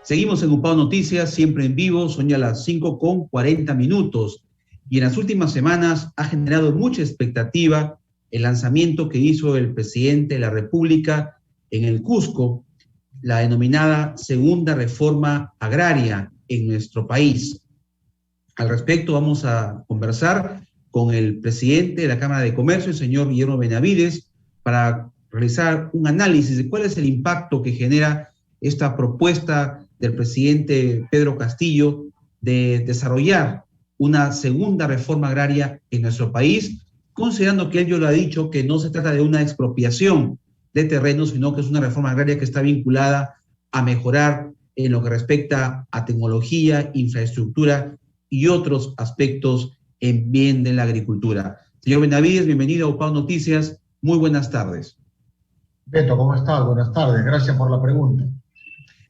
Seguimos en UPAO Noticias, siempre en vivo, son ya las 5:40, y en las últimas semanas ha generado mucha expectativa el lanzamiento que hizo el presidente de la República en el Cusco, la denominada segunda reforma agraria en nuestro país. Al respecto vamos a conversar con el presidente de la Cámara de Comercio, el señor Guillermo Benavides, para realizar un análisis de cuál es el impacto que genera esta propuesta del presidente Pedro Castillo de desarrollar una segunda reforma agraria en nuestro país, considerando que él ya lo ha dicho, que no se trata de una expropiación de terrenos, sino que es una reforma agraria que está vinculada a mejorar en lo que respecta a tecnología, infraestructura y otros aspectos en bien de la agricultura. Señor Benavides, bienvenido a UPAO Noticias. Muy buenas tardes. Beto, ¿cómo estás? Buenas tardes. Gracias por la pregunta.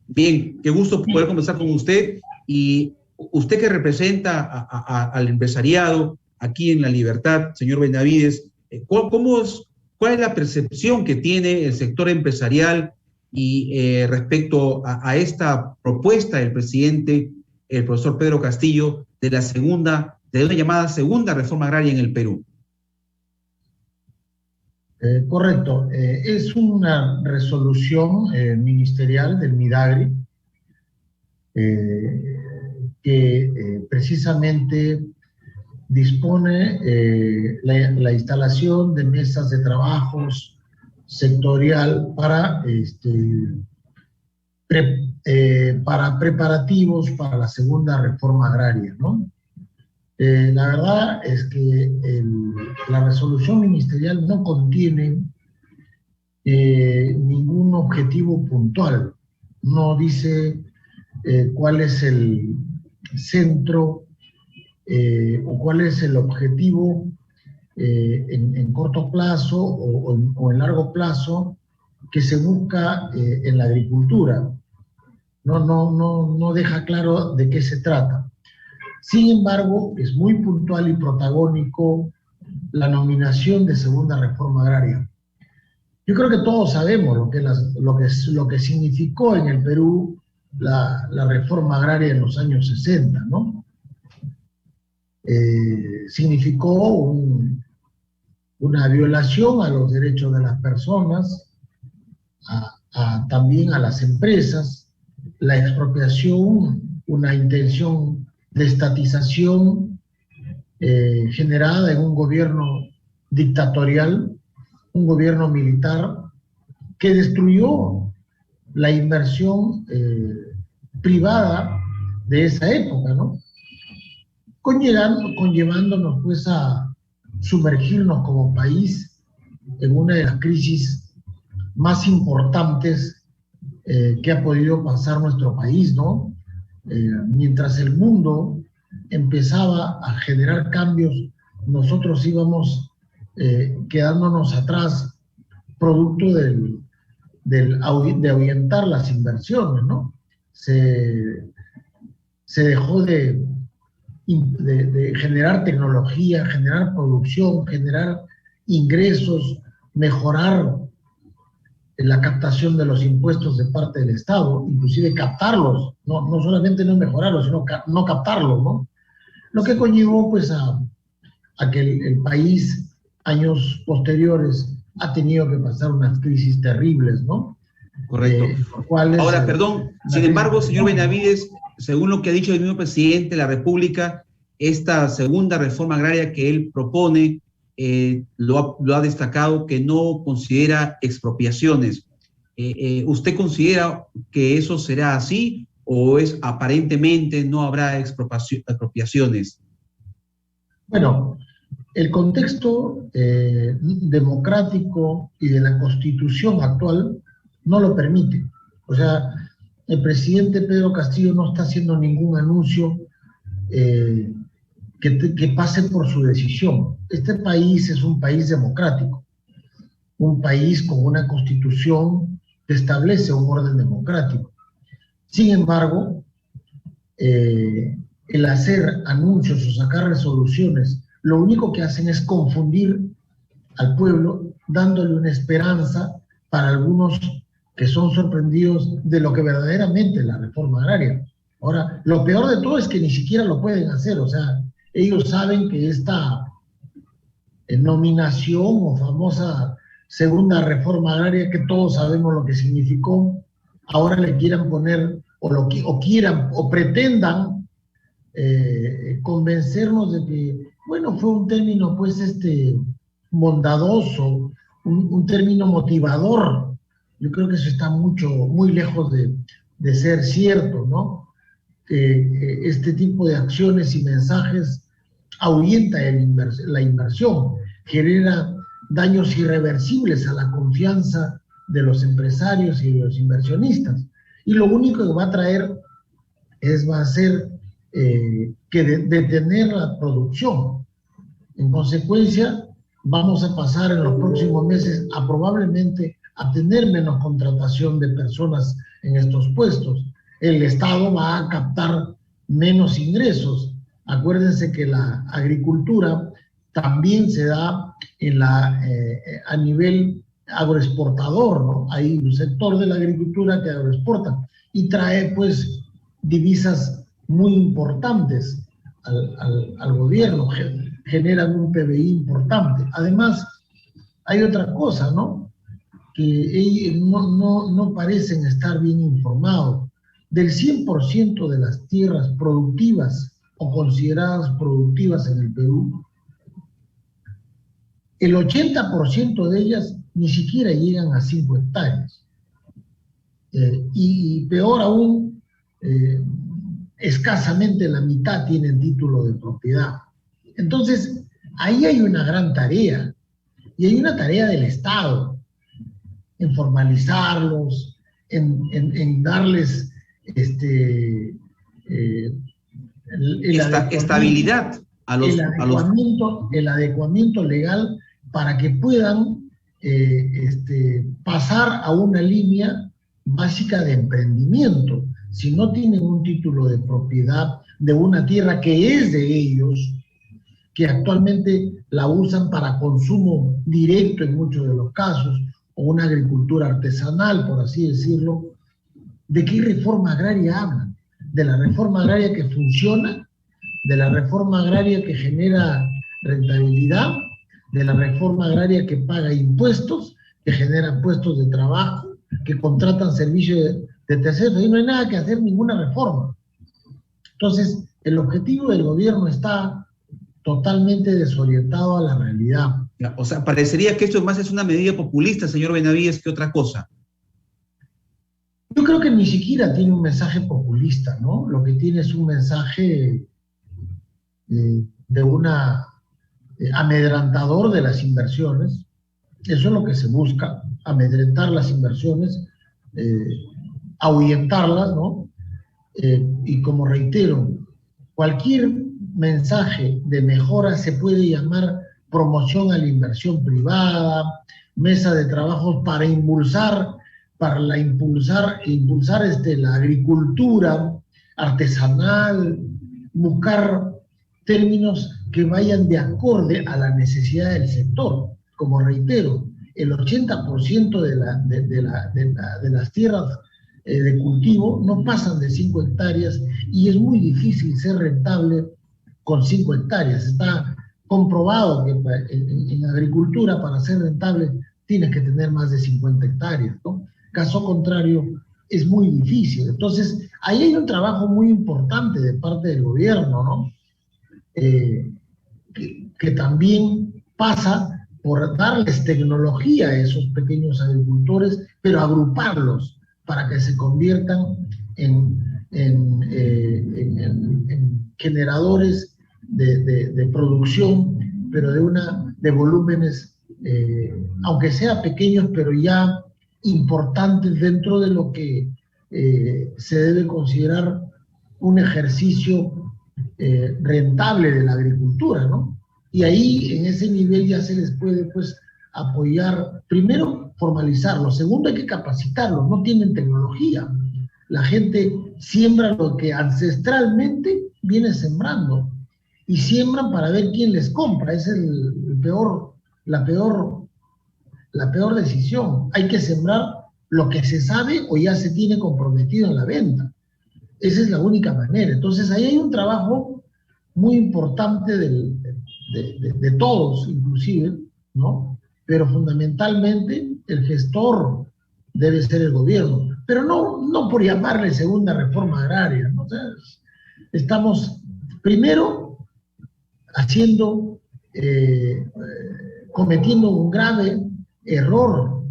Bien, qué gusto poder conversar con usted. Y usted que representa al empresariado aquí en La Libertad, señor Benavides, ¿cuál es la percepción que tiene el sector empresarial y respecto a esta propuesta del presidente, el profesor Pedro Castillo, de una llamada segunda reforma agraria en el Perú? Correcto. Es una resolución ministerial del Midagri que precisamente dispone la instalación de mesas de trabajos sectorial para preparativos para la segunda reforma agraria, ¿no? La verdad es que la resolución ministerial no contiene ningún objetivo puntual, no dice cuál es el centro o cuál es el objetivo en corto plazo o en largo plazo que se busca en la agricultura. No deja claro de qué se trata. Sin embargo, es muy puntual y protagónico la nominación de segunda reforma agraria. Yo creo que todos sabemos lo que significó en el Perú la reforma agraria en los años 60, ¿no? Significó una violación a los derechos de las personas, también a las empresas, la expropiación, una intención de estatización generada en un gobierno dictatorial, un gobierno militar que destruyó la inversión privada de esa época, ¿no? Conllevándonos pues a sumergirnos como país en una de las crisis más importantes que ha podido pasar nuestro país, ¿no? Mientras el mundo empezaba a generar cambios, nosotros íbamos quedándonos atrás, producto de ahuyentar las inversiones, ¿no? Se dejó de generar tecnología, generar producción, generar ingresos, mejorar la captación de los impuestos de parte del Estado, inclusive captarlos, no solamente no mejorarlos, sino no captarlos, ¿no? Lo que conllevó pues a que el país, años posteriores, ha tenido que pasar unas crisis terribles, ¿no? Correcto. Ahora, perdón, sin embargo, señor Benavides, según lo que ha dicho el mismo presidente de la República, esta segunda reforma agraria que él propone, lo ha destacado, que no considera expropiaciones. ¿Usted considera que eso será así o aparentemente no habrá expropiaciones? Bueno, el contexto democrático y de la Constitución actual no lo permite. O sea, el presidente Pedro Castillo no está haciendo ningún anuncio que pase por su decisión. Este país es un país democrático, un país con una constitución que establece un orden democrático. Sin embargo, el hacer anuncios o sacar resoluciones, lo único que hacen es confundir al pueblo, dándole una esperanza para algunos que son sorprendidos de lo que verdaderamente es la reforma agraria. Ahora, lo peor de todo es que ni siquiera lo pueden hacer, o sea, ellos saben que esta nominación o famosa segunda reforma agraria, que todos sabemos lo que significó, ahora le quieran poner o quieran o pretendan convencernos de que, bueno, fue un término pues bondadoso, un término motivador. Yo creo que eso está muy lejos de ser cierto, ¿no? Que este tipo de acciones y mensajes ahuyenta la inversión, genera daños irreversibles a la confianza de los empresarios y de los inversionistas. Y lo único que va a traer va a ser que detener la producción. En consecuencia, vamos a pasar en los próximos meses probablemente a tener menos contratación de personas en estos puestos. El Estado va a captar menos ingresos. Acuérdense que la agricultura también se da a nivel agroexportador, ¿no? Hay un sector de la agricultura que agroexporta y trae pues divisas muy importantes al gobierno, generan un PBI importante. Además, hay otra cosa, ¿no? Que no parecen estar bien informados. Del 100% de las tierras productivas o consideradas productivas en el Perú, el 80% de ellas ni siquiera llegan a 5 hectáreas. Y peor aún, escasamente la mitad tienen título de propiedad. Entonces, ahí hay una gran tarea, y hay una tarea del Estado, en formalizarlos, en darles estabilidad a los... el adecuamiento legal para que puedan pasar a una línea básica de emprendimiento. Si no tienen un título de propiedad de una tierra que es de ellos, que actualmente la usan para consumo directo en muchos de los casos, o una agricultura artesanal, por así decirlo, ¿de qué reforma agraria hablan? ¿De la reforma agraria que funciona? ¿De la reforma agraria que genera rentabilidad? ¿De la reforma agraria que paga impuestos, que genera puestos de trabajo, que contratan servicios de terceros? Ahí no hay nada que hacer, ninguna reforma. Entonces, el objetivo del gobierno está totalmente desorientado a la realidad. O sea, parecería que esto más es una medida populista, señor Benavides, que otra cosa. Yo creo que ni siquiera tiene un mensaje populista, ¿no? Lo que tiene es un mensaje de una amedrentador de las inversiones. Eso es lo que se busca, amedrentar las inversiones, ahuyentarlas, ¿no? Y como reitero, cualquier mensaje de mejora se puede llamar promoción a la inversión privada, mesa de trabajos para impulsar la agricultura artesanal, buscar términos que vayan de acorde a la necesidad del sector. Como reitero, el 80% de las tierras de cultivo no pasan de 5 hectáreas y es muy difícil ser rentable con 5 hectáreas. Está comprobado que en agricultura, para ser rentable, tienes que tener más de 50 hectáreas, ¿no? Caso contrario, es muy difícil. Entonces, ahí hay un trabajo muy importante de parte del gobierno, ¿no? Que también pasa por darles tecnología a esos pequeños agricultores, pero agruparlos para que se conviertan en generadores de producción, pero de volúmenes, aunque sea pequeños, pero ya importantes dentro de lo que se debe considerar un ejercicio rentable de la agricultura, ¿no? Y ahí, en ese nivel, ya se les puede, pues, apoyar. Primero, formalizarlo. Segundo, hay que capacitarlos. No tienen tecnología. La gente siembra lo que ancestralmente viene sembrando. Y siembran para ver quién les compra. Es la peor decisión. Hay que sembrar lo que se sabe o ya se tiene comprometido en la venta. Esa es la única manera. Entonces ahí hay un trabajo muy importante de todos, inclusive, ¿no? Pero fundamentalmente el gestor debe ser el gobierno, pero no por llamarle segunda reforma agraria, ¿no? O sea, estamos primero cometiendo un grave error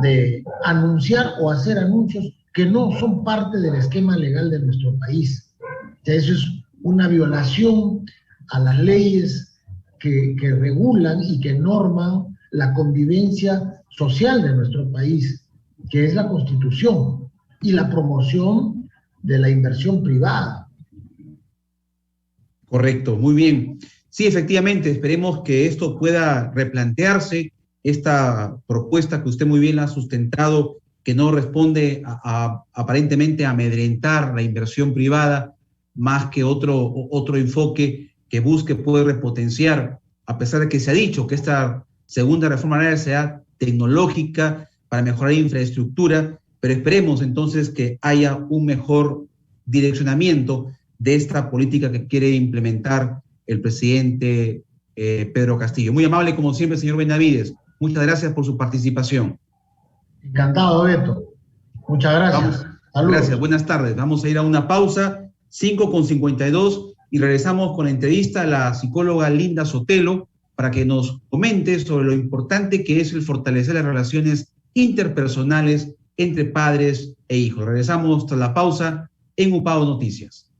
de anunciar o hacer anuncios que no son parte del esquema legal de nuestro país. O sea, eso es una violación a las leyes que regulan y que norman la convivencia social de nuestro país, que es la Constitución y la promoción de la inversión privada. Correcto, muy bien. Sí, efectivamente, esperemos que esto pueda replantearse, esta propuesta que usted muy bien la ha sustentado, que no responde aparentemente a amedrentar la inversión privada, más que otro enfoque que busque poder repotenciar, a pesar de que se ha dicho que esta segunda reforma agraria sea tecnológica para mejorar infraestructura, pero esperemos entonces que haya un mejor direccionamiento de esta política que quiere implementar el presidente Pedro Castillo. Muy amable como siempre, señor Benavides. Muchas gracias por su participación. Encantado, Beto. Muchas gracias. Gracias, buenas tardes. Vamos a ir a una pausa, 5:52, y regresamos con la entrevista a la psicóloga Linda Sotelo para que nos comente sobre lo importante que es el fortalecer las relaciones interpersonales entre padres e hijos. Regresamos tras la pausa en UPAO Noticias.